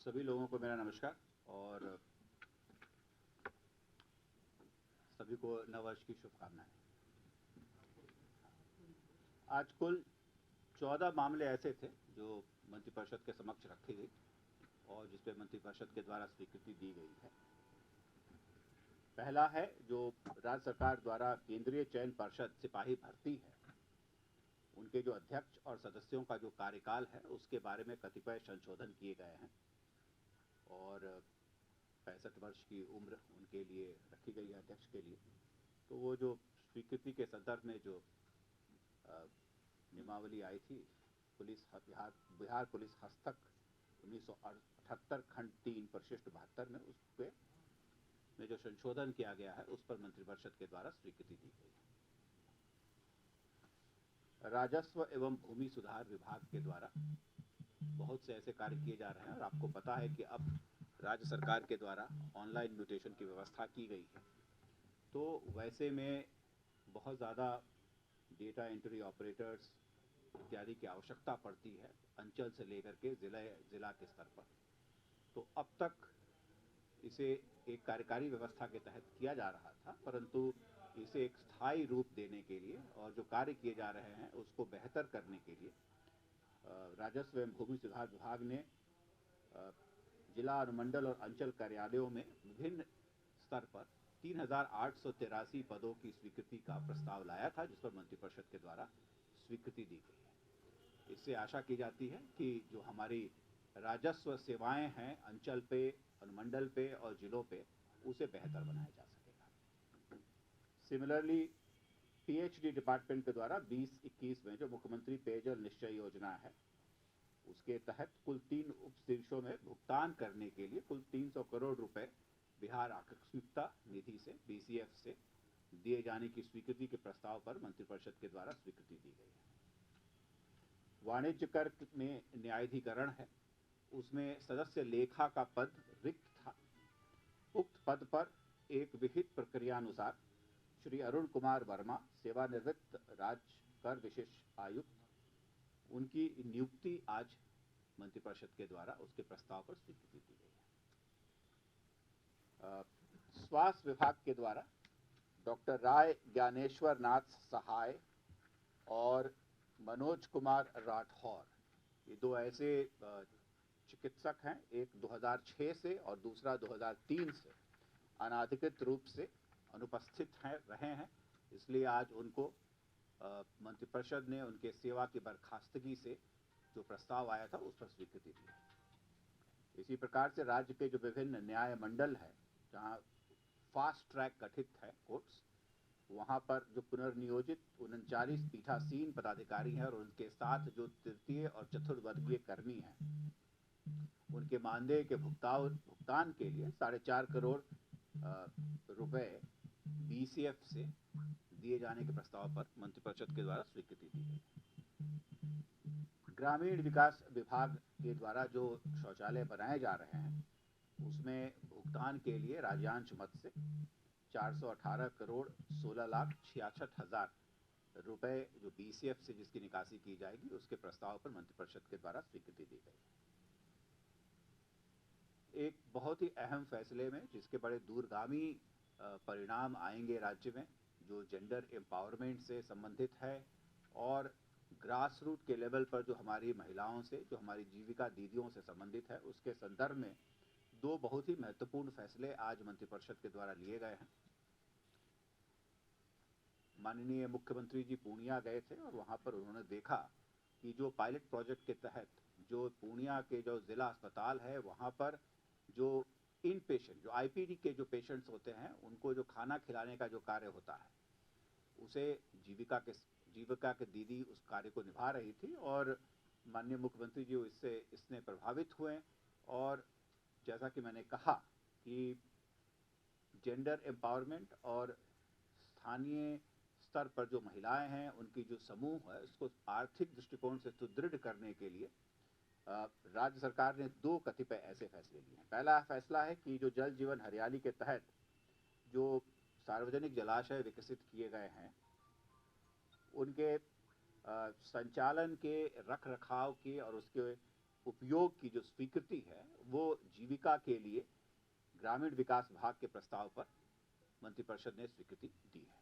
सभी लोगों को मेरा नमस्कार और सभी को नववर्ष की शुभकामनाएं। आज कुल 14 मामले ऐसे थे जो मंत्रिपरिषद के समक्ष रखी गई और जिसपे मंत्रिपरिषद के द्वारा स्वीकृति दी गई है। पहला है जो राज्य सरकार द्वारा केंद्रीय चयन पर्षद सिपाही भर्ती है, उनके जो अध्यक्ष और सदस्यों का जो कार्यकाल है उसके बारे में कतिपय संशोधन किए गए हैं और 65 वर्ष की उम्र उनके लिए रखी गई है अध्यक्ष के लिए। तो वो जो स्वीकृति के संदर्भ में जो नियमावली आई थी बिहार पुलिस हस्तक 1978 खंड 3 परिशिष्ट 72 में उस पे में जो संशोधन किया गया है उस पर मंत्रिपरिषद के द्वारा स्वीकृति दी गई है। राजस्व एवं भूमि सुधार विभाग के द्वारा बहुत से ऐसे कार्य किए जा रहे हैं और आपको पता है कि अब राज्य सरकार के द्वारा ऑनलाइन म्यूटेशन की व्यवस्था की गई है। तो वैसे में बहुत ज़्यादा डेटा एंट्री ऑपरेटर्स इत्यादि की आवश्यकता पड़ती है अंचल से लेकर के जिला के स्तर पर। तो अब तक इसे एक कार्यकारी व्यवस्था के तहत किया जा रहा था, परंतु इसे एक स्थायी रूप देने के लिए और जो कार्य किए जा रहे हैं उसको बेहतर करने के लिए राजस्व एवं भूमि सुधार विभाग ने जिला अनुमंडल और अंचल कार्यालयों में विभिन्न स्तर पर 3883 पदों की स्वीकृति का प्रस्ताव लाया था, जिस पर मंत्रिपरिषद के द्वारा स्वीकृति दी गई है। इससे आशा की जाती है कि जो हमारी राजस्व सेवाएं हैं अंचल पे, अनुमंडल पे और जिलों पे, उसे बेहतर बनाया जा सकेगा। सिमिलरली पीएचडी डिपार्टमेंट के द्वारा 2021 में जो मुख्यमंत्री पेयजल निश्चय योजना है उसके तहत कुल 3 उपशीर्षों में भुगतान करने के लिए कुल 300 करोड़ रुपए बिहार आकस्मिकता निधि से बीसीएफ से दिए जाने की स्वीकृति के प्रस्ताव पर मंत्रिपरिषद के द्वारा स्वीकृति दी गई है। वाणिज्य कर में न्यायाधिकरण है, उसमें सदस्य लेखा का पद रिक्त था। उक्त पद पर एक विहित प्रक्रियानुसार श्री अरुण कुमार वर्मा सेवानिवृत्त राज्य कर विशेष आयुक्त, उनकी नियुक्ति आज मंत्रिपरिषद के द्वारा उसके प्रस्ताव पर स्वीकृति दी गई है। स्वास्थ्य विभाग के द्वारा डॉक्टर राय ज्ञानेश्वर नाथ सहाय और मनोज कुमार राठौर, ये दो ऐसे चिकित्सक हैं, एक 2006 से और दूसरा 2003 से अनाधिकृत रूप से अनुपस्थित रहे हैं, इसलिए आज उनको मंत्रिपरिषद ने उनके सेवा की बर्खास्तगी से जो प्रस्ताव आया था उस पर स्वीकृति दी है। इसी प्रकार से राज्य के जो विभिन्न न्याय मंडल है जहां फास्ट ट्रैक गठित है कोर्ट्स, वहां पर जो पुनर्नियोजित 39 पीठासीन पदाधिकारी हैं और उनके साथ जो तृतीय और चतुर्वर्गीय कर्मी हैं, उनके मानदेय के भुगतान के लिए 4.5 करोड़ रुपए बीसीएफ से दिए जाने के प्रस्ताव पर मंत्रिपरिषद के द्वारा स्वीकृति दी गई। ग्रामीण विकास विभाग के द्वारा जो शौचालय बनाए जा रहे हैं उसमें भुगतान के लिए राज्यांश मद से 418 करोड़ 16,66,000 रुपए जो बीसीएफ से जिसकी निकासी की जाएगी उसके प्रस्ताव पर मंत्रिपरिषद के द्वारा स्वीकृति दी गई। एक बहुत ही अहम फैसले में जिसके बड़े दूरगामी परिणाम आएंगे राज्य में, जो जेंडर एम्पावरमेंट से संबंधित है और ग्रास रूट के लेवल पर जो हमारी महिलाओं से, जो हमारी जीविका दीदियों से संबंधित है, उसके संदर्भ में दो बहुत ही महत्वपूर्ण फैसले आज मंत्रिपरिषद के द्वारा लिए गए हैं। माननीय मुख्यमंत्री जी पूर्णिया गए थे और वहां पर उन्होंने देखा कि जो पायलट प्रोजेक्ट के तहत जो पूर्णिया के जो जिला अस्पताल है वहां पर जो इन पेशेंट, जो आईपीडी के जो पेशेंट्स होते हैं, उनको जो खाना खिलाने का जो कार्य होता है उसे जीविका के दीदी उस कार्य को निभा रही थी और माननीय मुख्यमंत्री जी इसने प्रभावित हुए और जैसा कि मैंने कहा कि जेंडर एम्पावरमेंट और स्थानीय स्तर पर जो महिलाएं हैं उनकी जो समूह है उसको आर्थिक दृष्टिकोण से सुदृढ़ करने के लिए राज्य सरकार ने दो कतिपय ऐसे फैसले लिए हैं। पहला फैसला है कि जो जल जीवन हरियाली के तहत जो सार्वजनिक जलाशय विकसित किए गए हैं उनके संचालन के, रख रखाव की और उसके उपयोग की जो स्वीकृति है वो जीविका के लिए ग्रामीण विकास विभाग के प्रस्ताव पर मंत्रिपरिषद ने स्वीकृति दी है।